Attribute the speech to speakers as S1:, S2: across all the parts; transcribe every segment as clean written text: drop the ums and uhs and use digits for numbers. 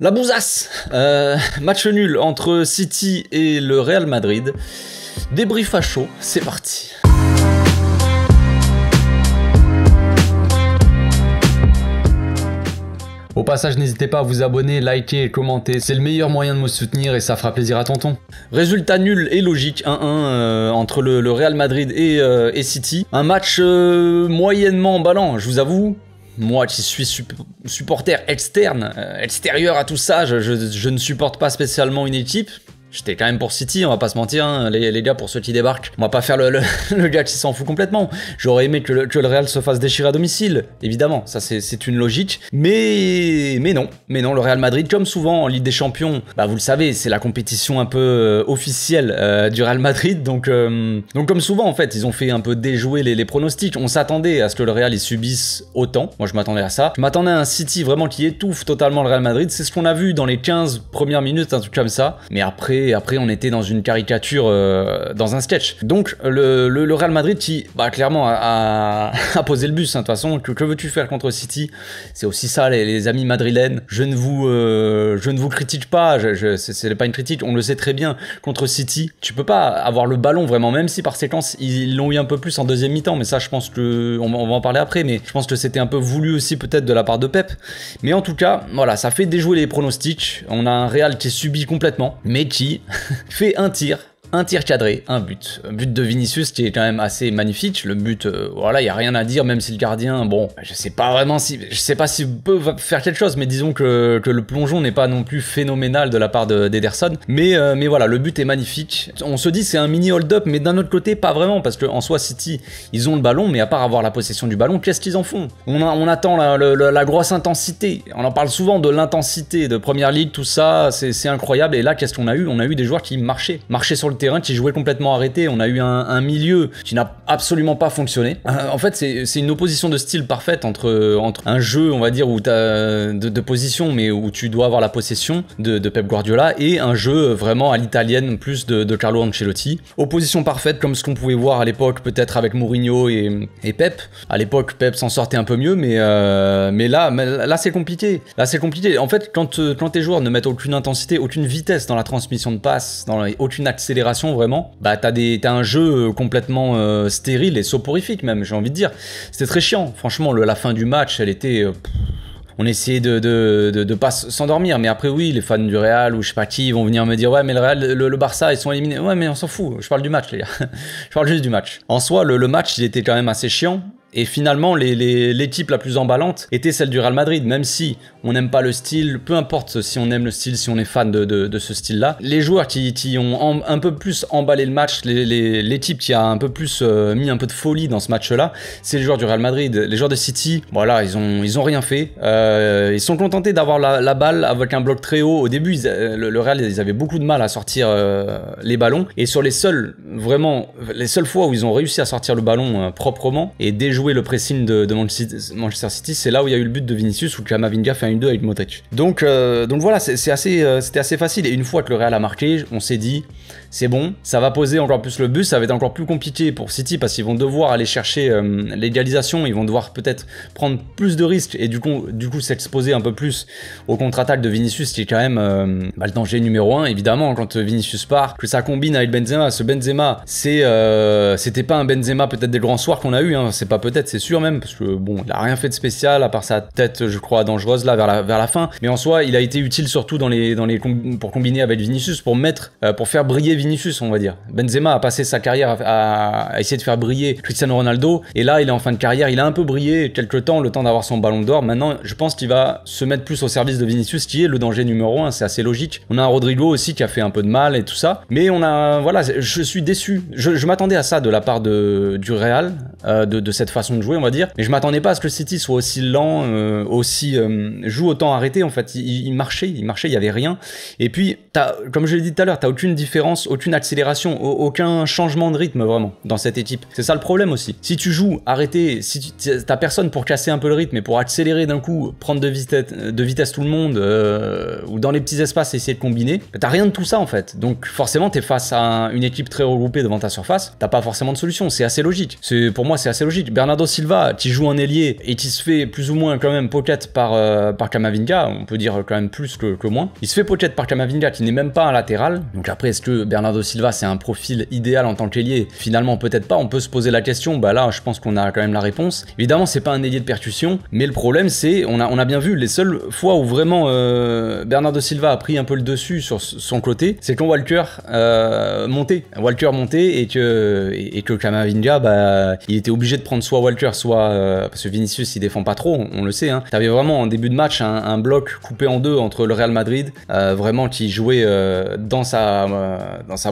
S1: La bousasse, match nul entre City et le Real Madrid. Débrief à chaud, c'est parti. Au passage, n'hésitez pas à vous abonner, liker et commenter, c'est le meilleur moyen de me soutenir et ça fera plaisir à tonton. Résultat nul et logique, 1-1 entre le Real Madrid et City. Un match moyennement emballant, je vous avoue. Moi qui suis supporter extérieur à tout ça, je ne supporte pas spécialement une équipe. J'étais quand même pour City, on va pas se mentir, hein, les gars, pour ceux qui débarquent. On va pas faire le gars qui s'en fout complètement. J'aurais aimé que le Real se fasse déchirer à domicile, évidemment, ça c'est une logique. Mais non, le Real Madrid, comme souvent en Ligue des Champions, bah vous le savez, c'est la compétition un peu officielle du Real Madrid. Donc comme souvent, en fait, ils ont fait un peu déjouer les pronostics. On s'attendait à ce que le Real, ils subisse autant. Moi, je m'attendais à ça. Je m'attendais à un City vraiment qui étouffe totalement le Real Madrid. C'est ce qu'on a vu dans les 15 premières minutes, un truc comme ça. Mais après, on était dans une caricature, dans un sketch. Donc le Real Madrid qui, bah, clairement a posé le bus, hein, de toute façon. Que veux-tu faire contre City? C'est aussi ça, les amis madrilènes. Je ne vous critique pas, c'est pas une critique, on le sait très bien. Contre City, tu peux pas avoir le ballon vraiment, même si par séquence ils l'ont eu un peu plus en deuxième mi-temps, mais ça je pense que, on va en parler après, mais je pense que c'était un peu voulu aussi peut-être de la part de Pep. Mais en tout cas, voilà, ça fait déjouer les pronostics. On a un Real qui est subi complètement, mais qui fait un tir cadré, un but de Vinicius qui est quand même assez magnifique. Le but, voilà, il y a rien à dire, même si le gardien, bon, je sais pas s'il peut faire quelque chose, mais disons que le plongeon n'est pas non plus phénoménal de la part d'Ederson. Mais voilà, le but est magnifique. On se dit c'est un mini hold-up, mais d'un autre côté, pas vraiment, parce qu'en soi, City, ils ont le ballon, mais à part avoir la possession du ballon, qu'est-ce qu'ils en font? On attend la grosse intensité. On en parle souvent de l'intensité de Première Ligue, tout ça, c'est incroyable. Et là, qu'est-ce qu'on a eu? On a eu des joueurs qui marchaient sur le terrain, qui jouait complètement arrêté. On a eu un milieu qui n'a absolument pas fonctionné. En fait, c'est une opposition de style parfaite entre un jeu, on va dire, où t'as de position, mais où tu dois avoir la possession de Pep Guardiola, et un jeu vraiment à l'italienne, plus de Carlo Ancelotti. Opposition parfaite, comme ce qu'on pouvait voir à l'époque, peut-être avec Mourinho et Pep. À l'époque, Pep s'en sortait un peu mieux, mais là c'est compliqué. Là, c'est compliqué. En fait, quand tes joueurs ne mettent aucune intensité, aucune vitesse dans la transmission de passe, aucune accélération, vraiment, bah t'as un jeu complètement stérile et soporifique même, j'ai envie de dire. C'était très chiant, franchement, la fin du match, elle était... on essayait de pas s'endormir, mais après oui, les fans du Real ou je sais pas qui vont venir me dire ouais mais le Real, le Barça ils sont éliminés. Ouais mais on s'en fout, je parle du match les gars. Je parle juste du match. En soi, le match il était quand même assez chiant. Et finalement, l'équipe la plus emballante était celle du Real Madrid, même si on n'aime pas le style, peu importe si on aime le style, si on est fan de ce style-là. Les joueurs qui ont un peu plus emballé le match, l'équipe qui a un peu plus mis un peu de folie dans ce match-là, c'est les joueurs du Real Madrid. Les joueurs de City, voilà, ils ont rien fait. Ils sont contentés d'avoir la balle avec un bloc très haut. Au début, le Real, ils avaient beaucoup de mal à sortir les ballons. Et sur les seules fois où ils ont réussi à sortir le ballon proprement et déjouer le pressing de Manchester City, c'est là où il y a eu le but de Vinicius où Camavinga fait un 1-2 avec Modric. Donc voilà, c'était assez facile. Et une fois que le Real a marqué, on s'est dit c'est bon, ça va poser encore plus le but, ça va être encore plus compliqué pour City parce qu'ils vont devoir aller chercher l'égalisation, ils vont devoir peut-être prendre plus de risques et du coup s'exposer un peu plus au contre-attaque de Vinicius qui est quand même le danger numéro 1 évidemment quand Vinicius part, que ça combine avec Benzema. Ce Benzema, c'était pas un Benzema peut-être des grands soirs qu'on a eu, hein, c'est pas peut-être, c'est sûr même, parce que bon, il a rien fait de spécial à part sa tête, je crois, dangereuse là vers la fin. Mais en soi, il a été utile surtout pour combiner avec Vinicius, pour faire briller Vinicius, on va dire. Benzema a passé sa carrière à essayer de faire briller Cristiano Ronaldo, et là, il est en fin de carrière, il a un peu brillé quelques temps, le temps d'avoir son ballon d'or. Maintenant, je pense qu'il va se mettre plus au service de Vinicius, qui est le danger numéro 1, c'est assez logique. On a un Rodrigo aussi qui a fait un peu de mal et tout ça, mais voilà, je suis déçu. Je m'attendais à ça de la part du Real, de cette façon de jouer, on va dire, mais je m'attendais pas à ce que City soit aussi lent, joue autant arrêté. En fait, il marchait, il y avait rien. Et puis, comme je l'ai dit tout à l'heure, t'as aucune différence, aucune accélération, aucun changement de rythme vraiment dans cette équipe. C'est ça le problème aussi. Si tu joues arrêté, si t'as personne pour casser un peu le rythme et pour accélérer d'un coup, prendre de vitesse tout le monde, ou dans les petits espaces essayer de combiner, t'as rien de tout ça en fait. Donc forcément, t'es face à une équipe très regroupée devant ta surface, t'as pas forcément de solution. C'est assez logique. Pour moi, c'est assez logique. Bernardo Bernardo Silva qui joue en ailier et qui se fait plus ou moins quand même pocket par Camavinga, on peut dire quand même plus que moins. Il se fait pocket par Camavinga qui n'est même pas un latéral. Donc après, est-ce que Bernardo Silva c'est un profil idéal en tant qu'ailier? Finalement peut-être pas, on peut se poser la question. Bah là je pense qu'on a quand même la réponse. Évidemment c'est pas un ailier de percussion, mais le problème c'est, on a bien vu les seules fois où vraiment Bernardo Silva a pris un peu le dessus sur son côté, c'est quand Walker montait et que Camavinga, bah il était obligé de prendre soit Walker soit parce que Vinicius il défend pas trop, on le sait hein. T'avais vraiment en début de match un bloc coupé en deux entre le Real Madrid vraiment qui jouait dans sa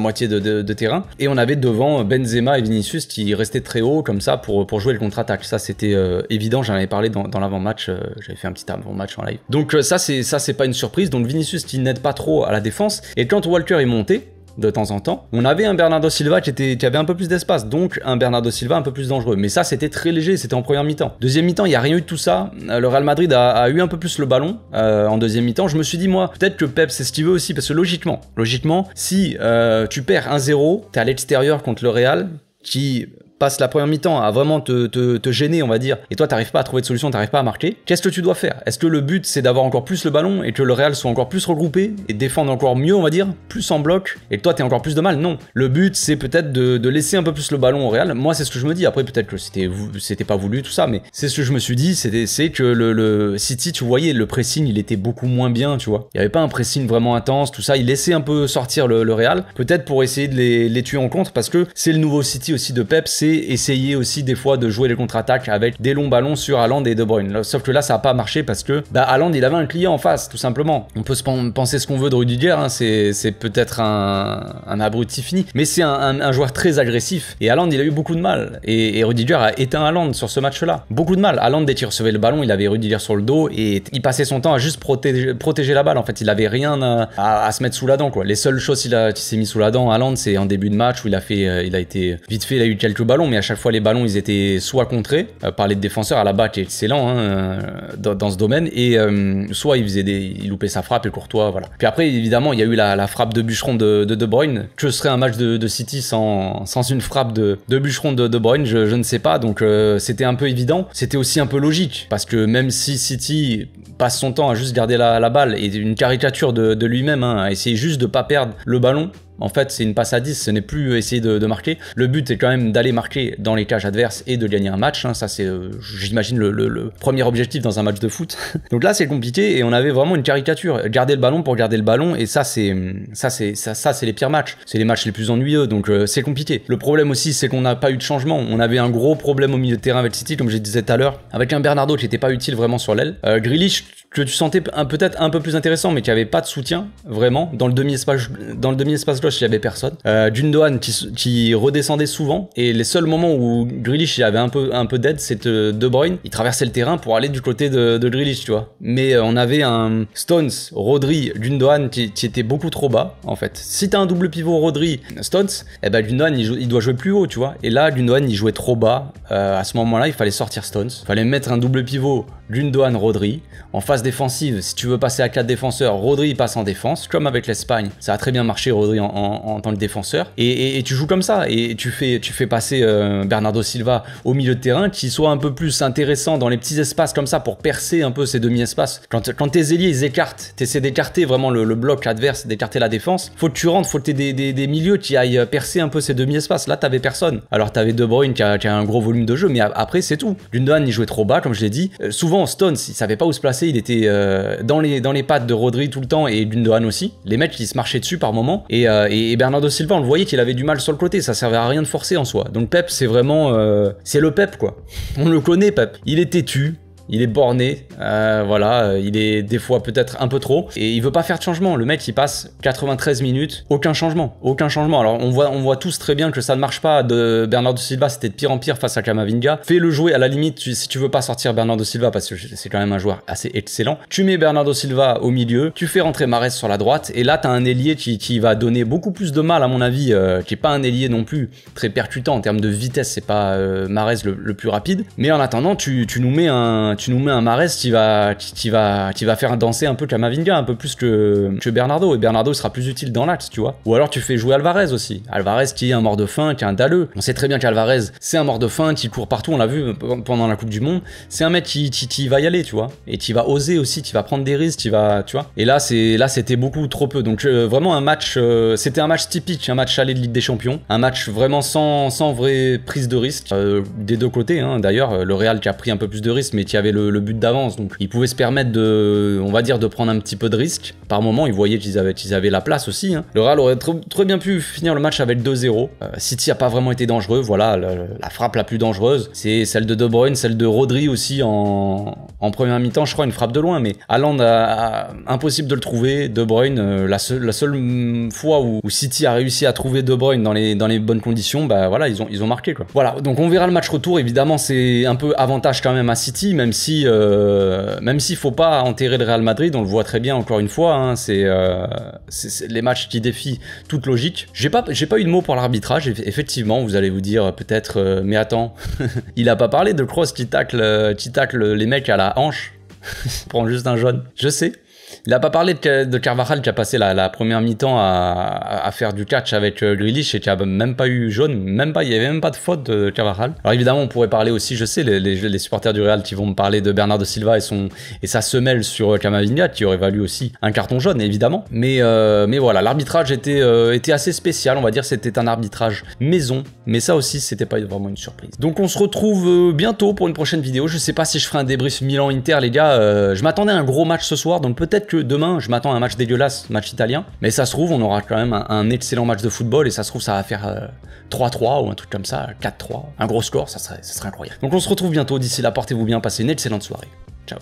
S1: moitié de terrain, et on avait devant Benzema et Vinicius qui restaient très haut comme ça pour jouer le contre-attaque. Ça c'était évident, j'en avais parlé dans l'avant-match, j'avais fait un petit avant-match en live. Donc ça c'est pas une surprise. Donc Vinicius qui n'aide pas trop à la défense, et quand Walker est monté de temps en temps, on avait un Bernardo Silva qui avait un peu plus d'espace, donc un Bernardo Silva un peu plus dangereux. Mais ça c'était très léger, c'était en première mi-temps. Deuxième mi-temps, il n'y a rien eu de tout ça. Le Real Madrid a eu un peu plus le ballon en deuxième mi-temps. Je me suis dit moi, peut-être que Pep c'est ce qu'il veut aussi, parce que logiquement, si tu perds 1-0, t'es à l'extérieur contre le Real, qui passe la première mi-temps à vraiment te gêner, on va dire, et toi t'arrives pas à trouver de solution, t'arrives pas à marquer, qu'est-ce que tu dois faire? Est-ce que le but c'est d'avoir encore plus le ballon et que le Real soit encore plus regroupé et défendre encore mieux, on va dire, plus en bloc, et que toi t'aies encore plus de mal? Non. Le but c'est peut-être de laisser un peu plus le ballon au Real. Moi c'est ce que je me dis. Après peut-être que c'était pas voulu tout ça, mais c'est ce que je me suis dit, c'est que le City, tu voyais le pressing il était beaucoup moins bien, tu vois. Il y avait pas un pressing vraiment intense, tout ça, il laissait un peu sortir le Real, peut-être pour essayer de les tuer en contre, parce que c'est le nouveau City aussi de Pep, c'est essayer aussi des fois de jouer les contre-attaques avec des longs ballons sur Haaland et De Bruyne. Sauf que là ça a pas marché parce que Haaland il avait un client en face, tout simplement. On peut se penser ce qu'on veut de Rudiger, hein, c'est peut-être un abruti fini, mais c'est un joueur très agressif, et Haaland il a eu beaucoup de mal, et Rudiger a éteint Haaland sur ce match là, beaucoup de mal. Haaland dès qu'il recevait le ballon il avait Rudiger sur le dos et il passait son temps à juste protéger la balle. En fait il avait rien à se mettre sous la dent quoi. Les seules choses qu'il s'est mis sous la dent Haaland, c'est en début de match où il a été vite fait, il a eu quelques ballons, mais à chaque fois les ballons ils étaient soit contrés par les défenseurs, à la balle qui est excellent hein, dans ce domaine, et soit il loupait sa frappe et Courtois, voilà. Puis après évidemment il y a eu la frappe de Bûcheron de Bruyne. Que serait un match de City sans une frappe de Bûcheron de Bruyne, je ne sais pas. Donc c'était un peu évident, c'était aussi un peu logique, parce que même si City passe son temps à juste garder la balle, et une caricature de lui-même hein, à essayer juste de pas perdre le ballon, en fait c'est une passe à 10, ce n'est plus essayer de marquer. Le but est quand même d'aller marquer dans les cages adverses et de gagner un match hein. Ça c'est j'imagine le premier objectif dans un match de foot. Donc là c'est compliqué, et on avait vraiment une caricature, garder le ballon pour garder le ballon, et ça c'est les pires matchs, c'est les matchs les plus ennuyeux, donc c'est compliqué. Le problème aussi c'est qu'on n'a pas eu de changement. On avait un gros problème au milieu de terrain avec City, comme je disais tout à l'heure, avec un Bernardo qui n'était pas utile vraiment sur l'aile, Grealish que tu sentais peut-être un peu plus intéressant, mais qui avait pas de soutien vraiment dans le demi-espace gauche, il y avait personne. Gundogan qui redescendait souvent, et les seuls moments où Grealish il avait un peu d'aide, c'était De Bruyne, il traversait le terrain pour aller du côté de Grealish, tu vois. Mais on avait un Stones, Rodri, Gundogan qui était beaucoup trop bas en fait. Si t'as un double pivot Rodri, Stones, eh ben Gundogan il doit jouer plus haut, tu vois. Et là Gundogan il jouait trop bas. À ce moment-là il fallait sortir Stones, il fallait mettre un double pivot Gundogan, Rodri. En phase défensive, si tu veux passer à 4 défenseurs, Rodri passe en défense, comme avec l'Espagne. Ça a très bien marché, Rodri en tant que défenseur. Et tu joues comme ça, et tu fais passer Bernardo Silva au milieu de terrain, qui soit un peu plus intéressant dans les petits espaces comme ça, pour percer un peu ces demi-espaces. Quand tes ailiers ils écartent, t'essaies d'écarter vraiment le bloc adverse, d'écarter la défense, faut que tu rentres, faut que t'aies des milieux qui aillent percer un peu ces demi-espaces. Là t'avais personne. Alors t'avais De Bruyne qui a un gros volume de jeu, mais après c'est tout. Gundogan il jouait trop bas, comme je l'ai dit. Souvent Stones il savait pas où se placer, il était dans les pattes de Rodri tout le temps, et Gundogan aussi. Les mecs ils se marchaient dessus par moment, et Bernardo Silva on le voyait qu'il avait du mal sur le côté, ça servait à rien de forcer en soi. Donc Pep c'est vraiment c'est le Pep quoi. On le connaît Pep, il est têtu, il est borné, voilà, il est des fois peut-être un peu trop, et il veut pas faire de changement. Le mec il passe 93 minutes, aucun changement. Alors on voit tous très bien que ça ne marche pas. De Bernardo Silva c'était de pire en pire face à Camavinga. Fais-le jouer à la limite, si tu veux pas sortir Bernardo Silva, parce que c'est quand même un joueur assez excellent, tu mets Bernardo Silva au milieu, tu fais rentrer Mahrez sur la droite, et là t'as un ailier qui va donner beaucoup plus de mal à mon avis, qui est pas un ailier non plus très percutant en termes de vitesse, c'est pas Mahrez le plus rapide, mais en attendant tu nous mets un tu nous mets un Mahrez qui va faire danser un peu Camavinga, un peu plus que Bernardo, et Bernardo sera plus utile dans l'axe, tu vois. Ou alors tu fais jouer Alvarez aussi. Alvarez qui est un mort de faim, qui est un dalleux. On sait très bien qu'Alvarez, c'est un mort de faim, qui court partout, on l'a vu pendant la Coupe du Monde. C'est un mec qui va y aller, tu vois. Et qui va oser aussi, qui va prendre des risques, tu vois. Et là, c'était beaucoup trop peu. Donc vraiment un match, c'était un match typique, un match aller de Ligue des Champions. Un match vraiment sans vraie prise de risque. Des deux côtés, hein. D'ailleurs, le Real qui a pris un peu plus de risques, mais qui avait le but d'avance. Donc ils pouvaient se permettre on va dire, de prendre un petit peu de risque. Par moment, ils voyaient qu'ils avaient la place aussi, hein. Le Real aurait très bien pu finir le match avec 2-0. City a pas vraiment été dangereux. Voilà, la frappe la plus dangereuse, c'est celle de De Bruyne, celle de Rodri aussi en première mi-temps, je crois, une frappe de loin. Mais Haaland impossible de le trouver. De Bruyne, la seule fois où City a réussi à trouver De Bruyne dans les bonnes conditions, bah voilà, ils ont marqué, quoi. Voilà, donc on verra le match retour. Évidemment, c'est un peu avantage quand même à City, même s'il faut pas enterrer le Real Madrid, on le voit très bien encore une fois, hein, c'est les matchs qui défient toute logique. J'ai pas eu de mots pour l'arbitrage, effectivement, vous allez vous dire peut-être, mais attends, il a pas parlé de Kroos qui tacle les mecs à la hanche, prend juste un jaune, je sais. Il n'a pas parlé de Carvajal qui a passé la première mi-temps à faire du catch avec Grealish et qui a même pas eu jaune, il n'y avait même pas de faute de Carvajal. Alors évidemment, on pourrait parler aussi, je sais, les supporters du Real qui vont me parler de Bernardo Silva et sa semelle sur Camavinga qui aurait valu aussi un carton jaune, évidemment. Mais voilà, l'arbitrage était assez spécial, on va dire, c'était un arbitrage maison, mais ça aussi, c'était pas vraiment une surprise. Donc on se retrouve bientôt pour une prochaine vidéo. Je sais pas si je ferai un débrief Milan-Inter, les gars. Je m'attendais à un gros match ce soir, donc peut-être que demain, je m'attends à un match dégueulasse, match italien. Mais ça se trouve, on aura quand même un excellent match de football et ça se trouve, ça va faire 3-3 ou un truc comme ça, 4-3. Un gros score, ça serait incroyable. Donc on se retrouve bientôt. D'ici là, portez-vous bien, passez une excellente soirée. Ciao.